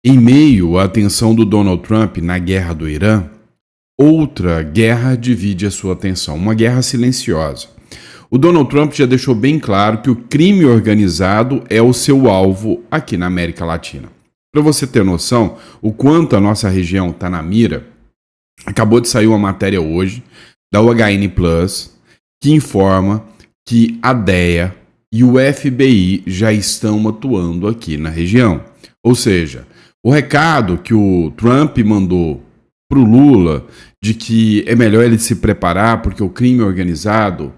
Em meio à atenção do Donald Trump na guerra do Irã, outra guerra divide a sua atenção, uma guerra silenciosa. O Donald Trump já deixou bem claro que o crime organizado é o seu alvo aqui na América Latina. Para você ter noção o quanto a nossa região está na mira, acabou de sair uma matéria hoje da UHN Plus que informa que a DEA e o FBI já estão atuando aqui na região. Ou seja, o recado que o Trump mandou para o Lula de que é melhor ele se preparar porque o crime organizado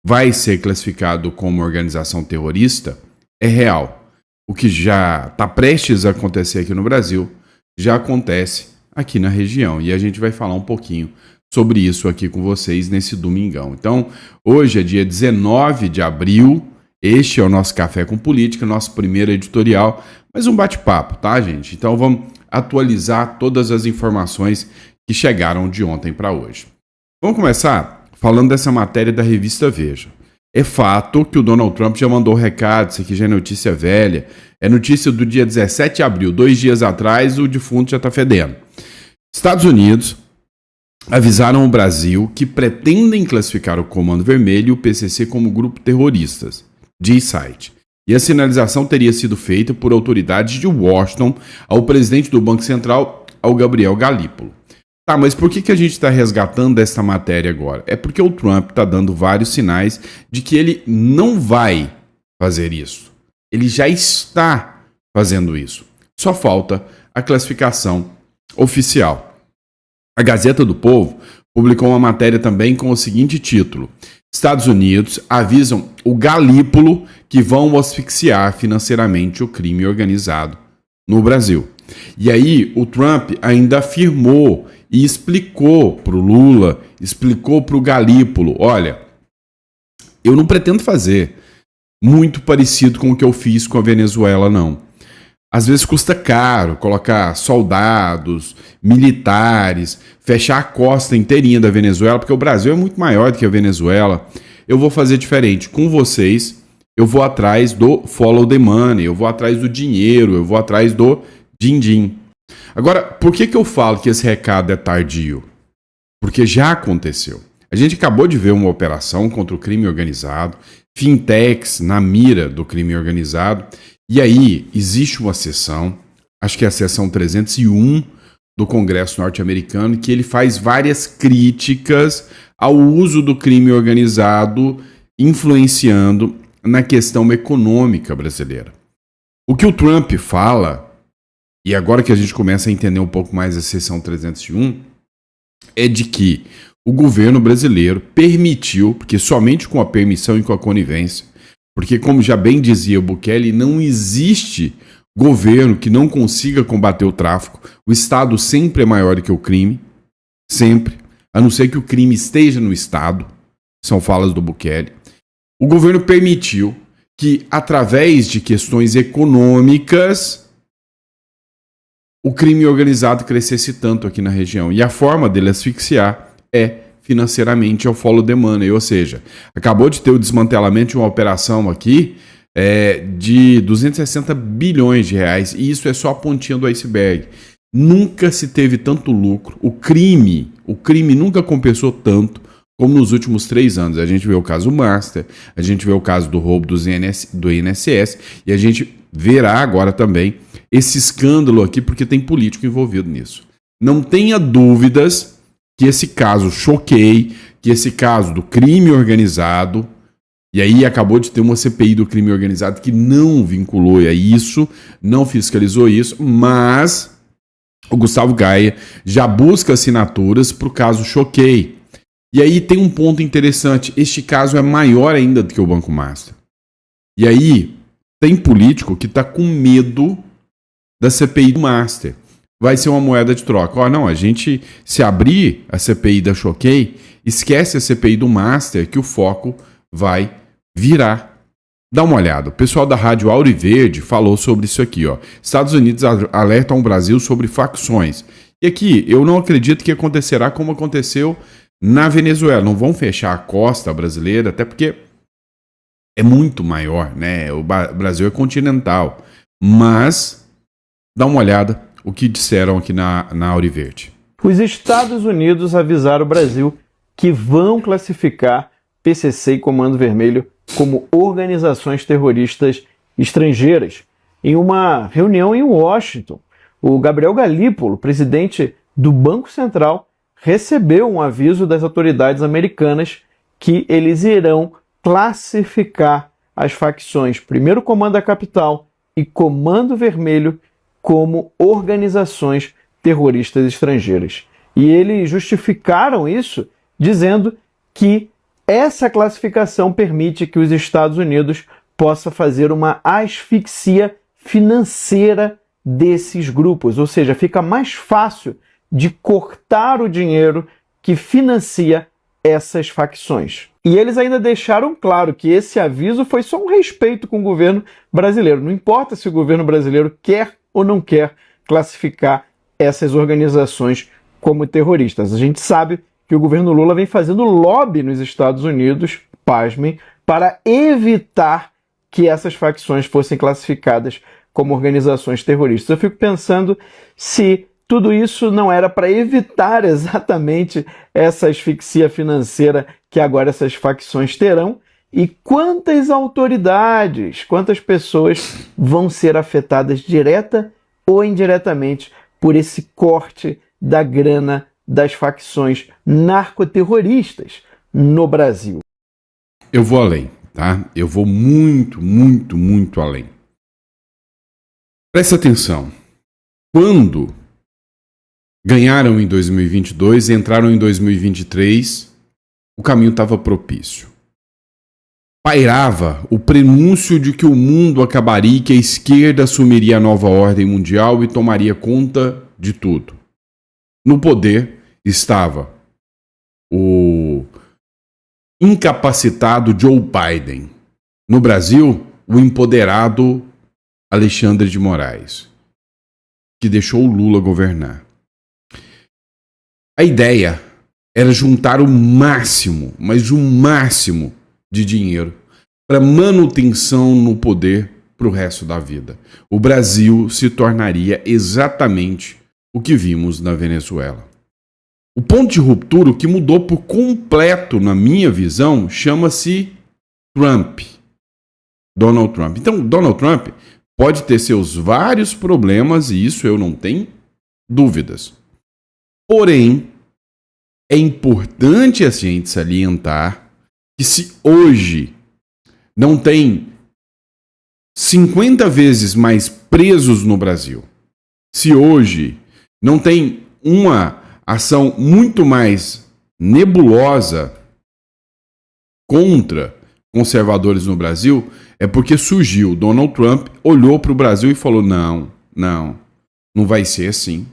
vai ser classificado como organização terrorista é real. O que já está prestes a acontecer aqui no Brasil já acontece aqui na região. E a gente vai falar um pouquinho sobre isso aqui com vocês nesse domingão. Então, hoje é dia 19 de abril. Este é o nosso Café com Política, nosso primeiro editorial, mas um bate-papo, tá, gente? Então vamos atualizar todas as informações que chegaram de ontem para hoje. Vamos começar falando dessa matéria da revista Veja. É fato que o Donald Trump já mandou recado, isso aqui já é notícia velha, é notícia do dia 17 de abril, 2 dias atrás, o defunto já está fedendo. Estados Unidos avisaram o Brasil que pretendem classificar o Comando Vermelho e o PCC como grupo terroristas. Diz site. E a sinalização teria sido feita por autoridades de Washington ao presidente do Banco Central, ao Gabriel Galípolo. Tá, mas por que a gente está resgatando essa matéria agora? É porque o Trump está dando vários sinais de que ele não vai fazer isso. Ele já está fazendo isso. Só falta a classificação oficial. A Gazeta do Povo publicou uma matéria também com o seguinte título: Estados Unidos avisam o Galípolo que vão asfixiar financeiramente o crime organizado no Brasil. E aí o Trump ainda afirmou e explicou para o Lula, explicou para o Galípolo: olha, eu não pretendo fazer muito parecido com o que eu fiz com a Venezuela, não. Às vezes custa caro colocar soldados, militares, fechar a costa inteirinha da Venezuela, porque o Brasil é muito maior do que a Venezuela. Eu vou fazer diferente. Com vocês, eu vou atrás do follow the money, eu vou atrás do dinheiro, eu vou atrás do din-din. Agora, por que eu falo que esse recado é tardio? Porque já aconteceu. A gente acabou de ver uma operação contra o crime organizado, fintechs na mira do crime organizado. E aí, existe uma sessão, acho que é a sessão 301 do Congresso norte-americano, que ele faz várias críticas ao uso do crime organizado influenciando na questão econômica brasileira. O que o Trump fala, e agora que a gente começa a entender um pouco mais a sessão 301, é de que o governo brasileiro permitiu, porque somente com a permissão e com a conivência, porque, como já bem dizia o Bukele, não existe governo que não consiga combater o tráfico. O Estado sempre é maior do que o crime. Sempre. A não ser que o crime esteja no Estado. São falas do Bukele. O governo permitiu que, através de questões econômicas, o crime organizado crescesse tanto aqui na região. E a forma dele asfixiar é financeiramente ao follow the money, ou seja, acabou de ter o desmantelamento de uma operação aqui de 260 bilhões de reais, e isso é só a pontinha do iceberg. Nunca se teve tanto lucro, o crime nunca compensou tanto como nos últimos 3 anos. A gente vê o caso Master, a gente vê o caso do roubo do INSS, e a gente verá agora também esse escândalo aqui, porque tem político envolvido nisso. Não tenha dúvidas que esse caso Choquei, que esse caso do crime organizado, e aí acabou de ter uma CPI do crime organizado que não vinculou a isso, não fiscalizou isso, mas o Gustavo Gaia já busca assinaturas para o caso Choquei. E aí tem um ponto interessante, este caso é maior ainda do que o Banco Master. E aí tem político que está com medo da CPI do Master. Vai ser uma moeda de troca. Não, a gente, se abrir a CPI da Choquei, esquece a CPI do Master, que o foco vai virar. Dá uma olhada. O pessoal da Rádio Auriverde falou sobre isso aqui. Estados Unidos alertam o Brasil sobre facções. E aqui, eu não acredito que acontecerá como aconteceu na Venezuela. Não vão fechar a costa brasileira, até porque é muito maior, né? O Brasil é continental. Mas Dá uma olhada o que disseram aqui na Auriverde. Os Estados Unidos avisaram o Brasil que vão classificar PCC e Comando Vermelho como organizações terroristas estrangeiras. Em uma reunião em Washington, o Gabriel Galípolo, presidente do Banco Central, recebeu um aviso das autoridades americanas que eles irão classificar as facções Primeiro Comando da Capital e Comando Vermelho como organizações terroristas estrangeiras. E eles justificaram isso dizendo que essa classificação permite que os Estados Unidos possa fazer uma asfixia financeira desses grupos, ou seja, fica mais fácil de cortar o dinheiro que financia essas facções. E eles ainda deixaram claro que esse aviso foi só um respeito com o governo brasileiro. Não importa se o governo brasileiro quer ou não quer classificar essas organizações como terroristas. A gente sabe que o governo Lula vem fazendo lobby nos Estados Unidos, pasmem, para evitar que essas facções fossem classificadas como organizações terroristas. Eu fico pensando se tudo isso não era para evitar exatamente essa asfixia financeira que agora essas facções terão, e quantas autoridades, quantas pessoas vão ser afetadas direta ou indiretamente por esse corte da grana das facções narcoterroristas no Brasil. Eu vou além, tá? Eu vou muito, muito, muito além. Presta atenção. Quando ganharam em 2022, entraram em 2023, o caminho estava propício. Pairava o prenúncio de que o mundo acabaria e que a esquerda assumiria a nova ordem mundial e tomaria conta de tudo. No poder estava o incapacitado Joe Biden. No Brasil, o empoderado Alexandre de Moraes, que deixou o Lula governar. A ideia era juntar o máximo, mas o máximo de dinheiro para manutenção no poder para o resto da vida. O Brasil se tornaria exatamente o que vimos na Venezuela. O ponto de ruptura, o que mudou por completo, na minha visão, chama-se Trump. Donald Trump. Então, Donald Trump pode ter seus vários problemas, e isso eu não tenho dúvidas. Porém, é importante a gente salientar que se hoje não tem 50 vezes mais presos no Brasil, se hoje não tem uma ação muito mais nebulosa contra conservadores no Brasil, é porque surgiu Donald Trump, olhou para o Brasil e falou, não vai ser assim.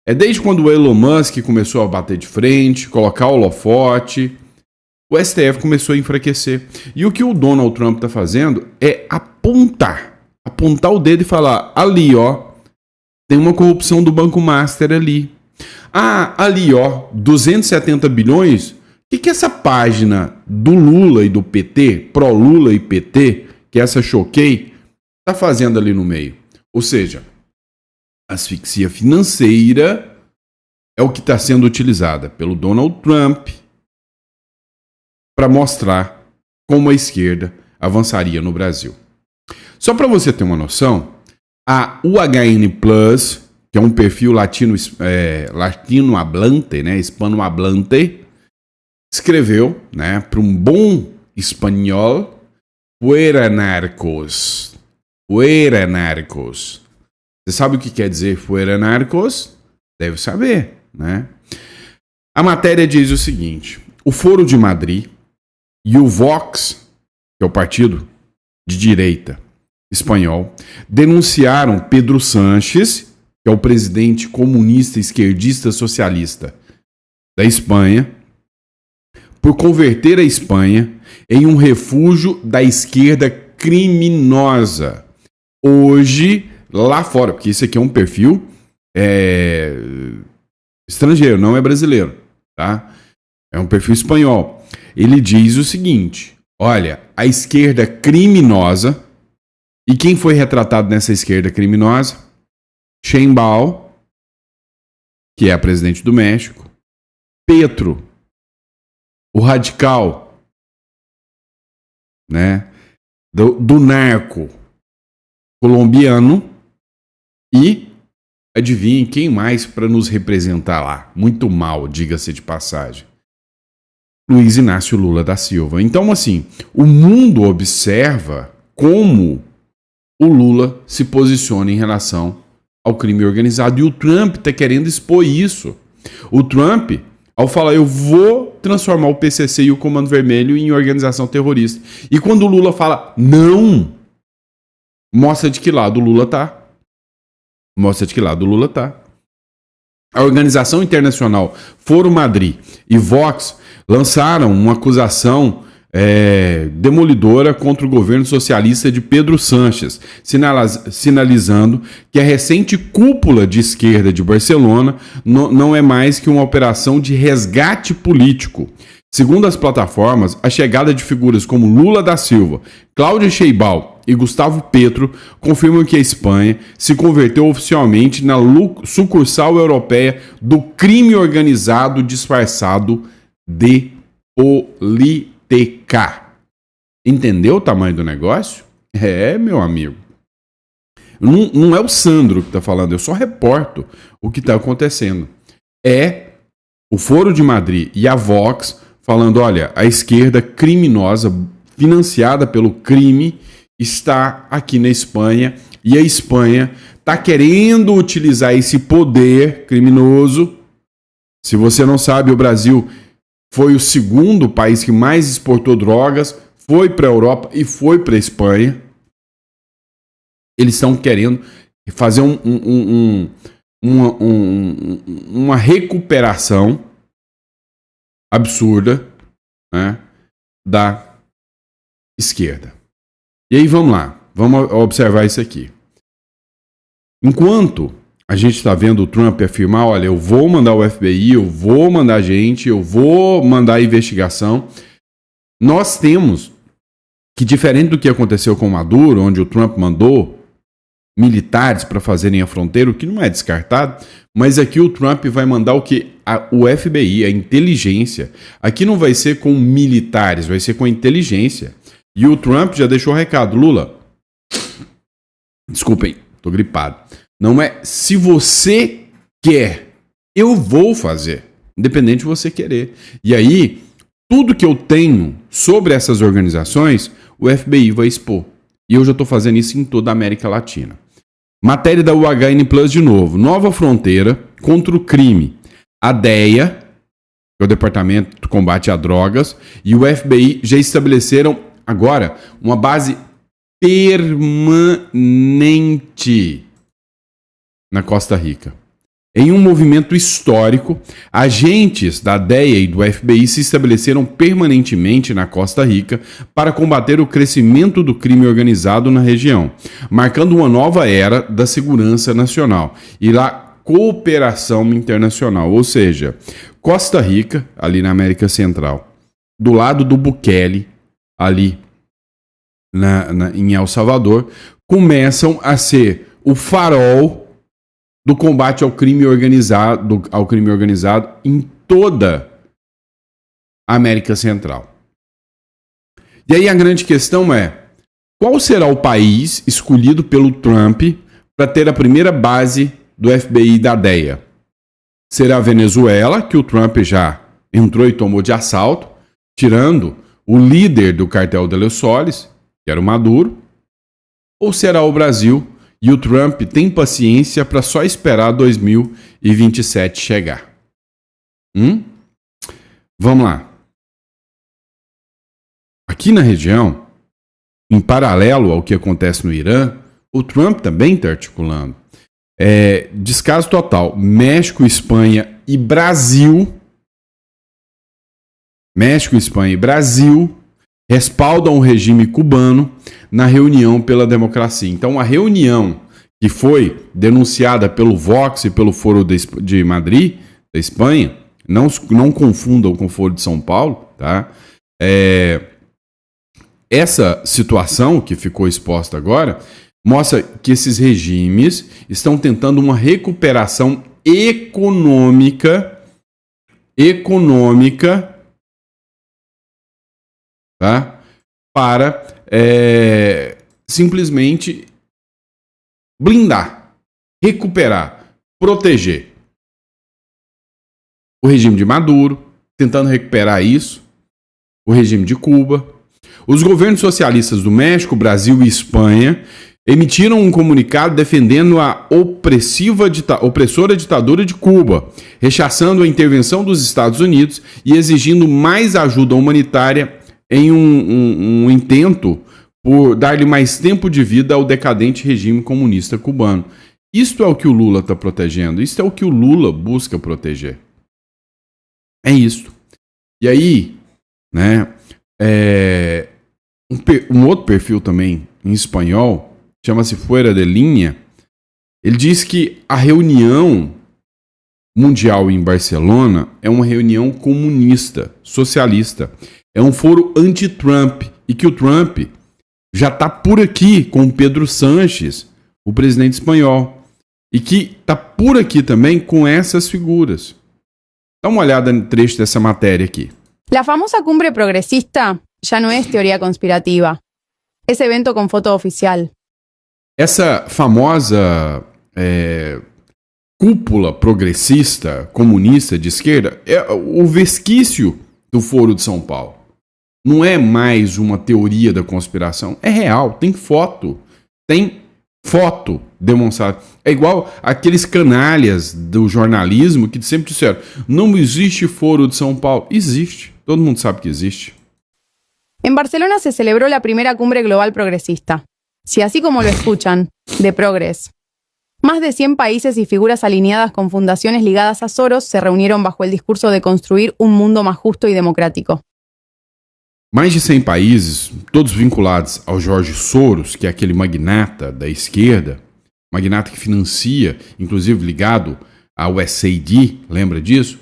É desde quando o Elon Musk começou a bater de frente, colocar o holofote, o STF começou a enfraquecer. E o que o Donald Trump está fazendo é apontar o dedo e falar, ali ó, tem uma corrupção do Banco Master ali. Ah, ali ó, 270 bilhões, o que essa página do Lula e do PT, pró-Lula e PT, que essa Choquei, está fazendo ali no meio? Ou seja, asfixia financeira é o que está sendo utilizada pelo Donald Trump para mostrar como a esquerda avançaria no Brasil. Só para você ter uma noção, a UHN Plus, que é um perfil latino-hablante, né, hispano-hablante, escreveu, né, para um bom espanhol, fuera narcos. Fuera narcos. Você sabe o que quer dizer fuera narcos? Deve saber, né? A matéria diz o seguinte: o Foro de Madrid e o Vox, que é o partido de direita espanhol, denunciaram Pedro Sánchez, que é o presidente comunista, esquerdista, socialista da Espanha, por converter a Espanha em um refúgio da esquerda criminosa. Hoje, lá fora, porque isso aqui é um perfil estrangeiro, não é brasileiro, tá? É um perfil espanhol. Ele diz o seguinte: olha, a esquerda criminosa, e quem foi retratado nessa esquerda criminosa? Sheinbaum, que é a presidente do México, Petro, o radical, né, do narco colombiano, e adivinhem quem mais para nos representar lá? Muito mal, diga-se de passagem. Luiz Inácio Lula da Silva. Então, assim, o mundo observa como o Lula se posiciona em relação ao crime organizado. E o Trump está querendo expor isso. O Trump, ao falar, eu vou transformar o PCC e o Comando Vermelho em organização terrorista. E quando o Lula fala, não, mostra de que lado o Lula tá. Mostra de que lado o Lula tá. A organização internacional Foro Madrid e Vox lançaram uma acusação demolidora contra o governo socialista de Pedro Sánchez, sinalizando que a recente cúpula de esquerda de Barcelona não é mais que uma operação de resgate político. Segundo as plataformas, a chegada de figuras como Lula da Silva, Cláudia Sheinbaum e Gustavo Petro confirmam que a Espanha se converteu oficialmente na sucursal europeia do crime organizado disfarçado de política. Entendeu o tamanho do negócio? Meu amigo. Não é o Sandro que está falando, eu só reporto o que está acontecendo. É o Foro de Madrid e a Vox falando, olha, a esquerda criminosa, financiada pelo crime, está aqui na Espanha e a Espanha está querendo utilizar esse poder criminoso. Se você não sabe, o Brasil foi o segundo país que mais exportou drogas, foi para a Europa e foi para a Espanha. Eles estão querendo fazer uma recuperação absurda, né, da esquerda. E aí vamos lá, vamos observar isso aqui. Enquanto a gente está vendo o Trump afirmar, olha, eu vou mandar o FBI, eu vou mandar gente, eu vou mandar a investigação, nós temos que, diferente do que aconteceu com o Maduro, onde o Trump mandou militares para fazerem a fronteira, o que não é descartado, mas aqui o Trump vai mandar o que? O FBI, a inteligência. Aqui não vai ser com militares, vai ser com a inteligência. E o Trump já deixou o recado, Lula, desculpem, tô gripado. Não é se você quer, eu vou fazer, independente de você querer. E aí, tudo que eu tenho sobre essas organizações, o FBI vai expor. E eu já estou fazendo isso em toda a América Latina. Matéria da UHN Plus de novo. Nova fronteira contra o crime. A DEA, que é o Departamento de Combate a Drogas, e o FBI já estabeleceram agora uma base permanente na Costa Rica. Em um movimento histórico, agentes da DEA e do FBI se estabeleceram permanentemente na Costa Rica para combater o crescimento do crime organizado na região, marcando uma nova era da segurança nacional e da cooperação internacional, ou seja, Costa Rica, ali na América Central, do lado do Bukele, ali em El Salvador, começam a ser o farol do combate ao crime organizado em toda a América Central. E aí a grande questão é, qual será o país escolhido pelo Trump para ter a primeira base do FBI e da DEA? Será a Venezuela, que o Trump já entrou e tomou de assalto, tirando o líder do cartel de Los Soles, que era o Maduro? Ou será o Brasil? E o Trump tem paciência para só esperar 2027 chegar. Vamos lá. Aqui na região, em paralelo ao que acontece no Irã, o Trump também está articulando. Descaso total. México, Espanha e Brasil. Respaldam o regime cubano na reunião pela democracia. Então, a reunião que foi denunciada pelo Vox e pelo Foro de Madrid, da Espanha, não confundam com o Foro de São Paulo, tá? Essa situação que ficou exposta agora mostra que esses regimes estão tentando uma recuperação econômica, tá? Para simplesmente blindar, recuperar, proteger o regime de Maduro, tentando recuperar isso, o regime de Cuba. Os governos socialistas do México, Brasil e Espanha emitiram um comunicado defendendo a opressora ditadura de Cuba, rechaçando a intervenção dos Estados Unidos e exigindo mais ajuda humanitária em um intento por dar-lhe mais tempo de vida ao decadente regime comunista cubano. Isto é o que o Lula está protegendo, isto é o que o Lula busca proteger. É isso. E aí, né, um outro perfil também, em espanhol, chama-se Fuera de Linha, ele diz que a reunião mundial em Barcelona é uma reunião comunista, socialista. É um foro anti-Trump e que o Trump já está por aqui com o Pedro Sánchez, o presidente espanhol, e que está por aqui também com essas figuras. Dá uma olhada no trecho dessa matéria aqui. La famosa cumbre progresista ya no es teoría conspirativa. Es evento con foto oficial. Essa famosa cúpula progressista, comunista de esquerda, é o resquício do Foro de São Paulo. Não é mais uma teoria da conspiração. É real, tem foto. Tem foto demonstrada. É igual aqueles canalhas do jornalismo que sempre disseram: não existe Foro de São Paulo. Existe. Todo mundo sabe que existe. En Barcelona se celebró la primera cumbre global progresista. Si así como lo escuchan, de Progress. Más de 100 países y figuras alineadas con fundaciones ligadas a Soros se reunieron bajo el discurso de construir un mundo más justo y democrático. Mais de 100 países, todos vinculados ao Jorge Soros, que é aquele magnata da esquerda, magnata que financia, inclusive ligado ao SAD, lembra disso?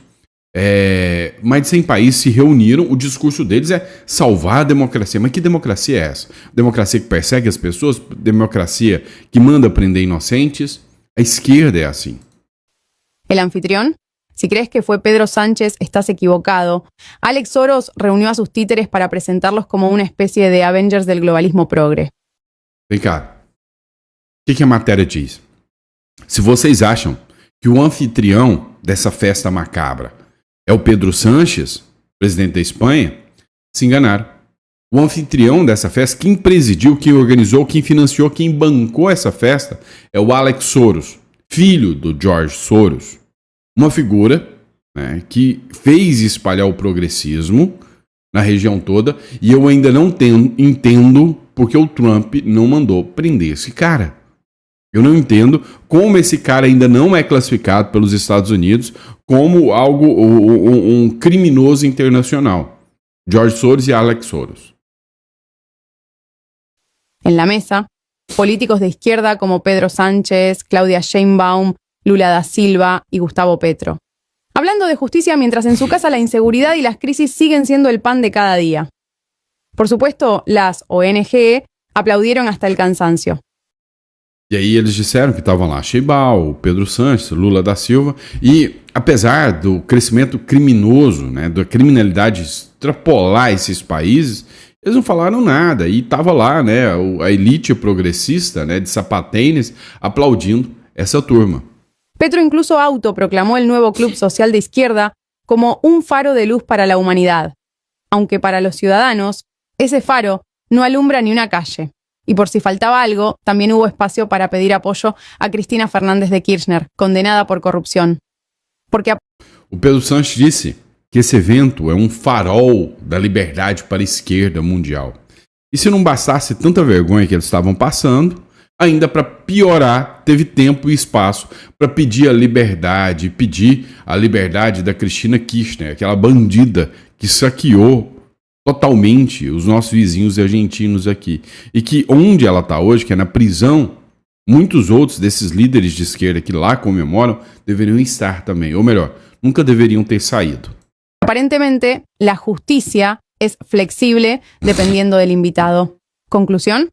Mais de 100 países se reuniram, o discurso deles é salvar a democracia. Mas que democracia é essa? Democracia que persegue as pessoas? Democracia que manda prender inocentes? A esquerda é assim. El anfitrión, si crees que fue Pedro Sánchez, estás equivocado. Alex Soros reunió a sus títeres para presentarlos como una especie de Avengers del globalismo progre. Vem cá. O que a matéria diz? Se vocês acham que o anfitrião dessa festa macabra é o Pedro Sánchez, presidente da Espanha, se enganaram. O anfitrião dessa festa, quem presidiu, quem organizou, quem financiou, quem bancou essa festa é o Alex Soros, filho do George Soros. Uma figura, né, que fez espalhar o progressismo na região toda, e eu ainda não entendo porque o Trump não mandou prender esse cara. Eu não entendo como esse cara ainda não é classificado pelos Estados Unidos como um criminoso internacional. George Soros e Alex Soros. En la mesa, políticos de izquierda como Pedro Sánchez, Claudia Sheinbaum, Lula da Silva y Gustavo Petro. Hablando de justicia mientras en su casa la inseguridad y las crisis siguen siendo el pan de cada día. Por supuesto, las ONG aplaudieron hasta el cansancio. E aí eles disseram que estavam lá Sheinbaum, Pedro Sánchez, Lula da Silva, e apesar do crescimento criminoso, né, da criminalidade extrapolar esses países, eles não falaram nada. E estava lá, né, a elite progressista, né, de sapatênis aplaudindo essa turma. Petro incluso autoproclamó el nuevo club social de izquierda como un faro de luz para la humanidad, aunque para los ciudadanos ese faro no alumbra ni una calle. Y por si faltaba algo, también hubo espacio para pedir apoyo a Cristina Fernández de Kirchner, condenada por corrupción. Porque o Pedro Sánchez disse que esse evento é um farol da liberdade para a esquerda mundial. E se não bastasse tanta vergonha que eles estavam passando, ainda para piorar, teve tempo e espaço para pedir a liberdade da Cristina Kirchner, aquela bandida que saqueou totalmente os nossos vizinhos argentinos aqui. E que onde ela está hoje, que é na prisão, muitos outros desses líderes de esquerda que lá comemoram deveriam estar também. Ou melhor, nunca deveriam ter saído. Aparentemente, la justicia es flexible dependiendo del invitado. Conclusión: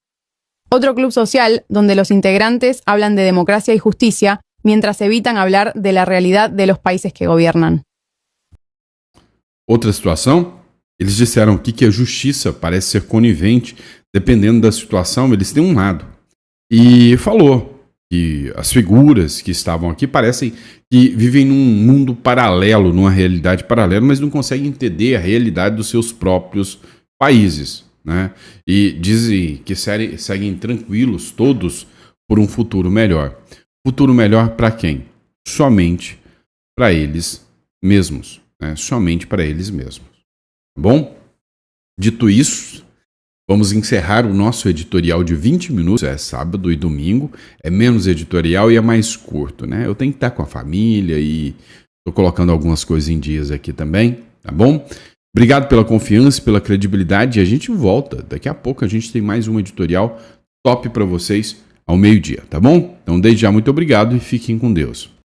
Otro club social donde los integrantes hablan de democracia y justicia mientras evitan hablar de la realidad de los países que gobiernan. Outra situação, eles disseram aqui que a justiça parece ser conivente, dependendo da situação, eles têm um lado. E falou que as figuras que estavam aqui parecem que vivem num mundo paralelo, numa realidade paralela, mas não conseguem entender a realidade dos seus próprios países, né? E dizem que seguem tranquilos todos por um futuro melhor. Futuro melhor para quem? Somente para eles mesmos, né? Somente para eles mesmos. Tá bom? Dito isso, vamos encerrar o nosso editorial de 20 minutos. É sábado e domingo, é menos editorial e é mais curto, né? Eu tenho que estar com a família e estou colocando algumas coisas em dias aqui também, tá bom? Obrigado pela confiança, pela credibilidade e a gente volta. Daqui a pouco a gente tem mais um editorial top para vocês ao meio-dia, tá bom? Então, desde já, muito obrigado e fiquem com Deus.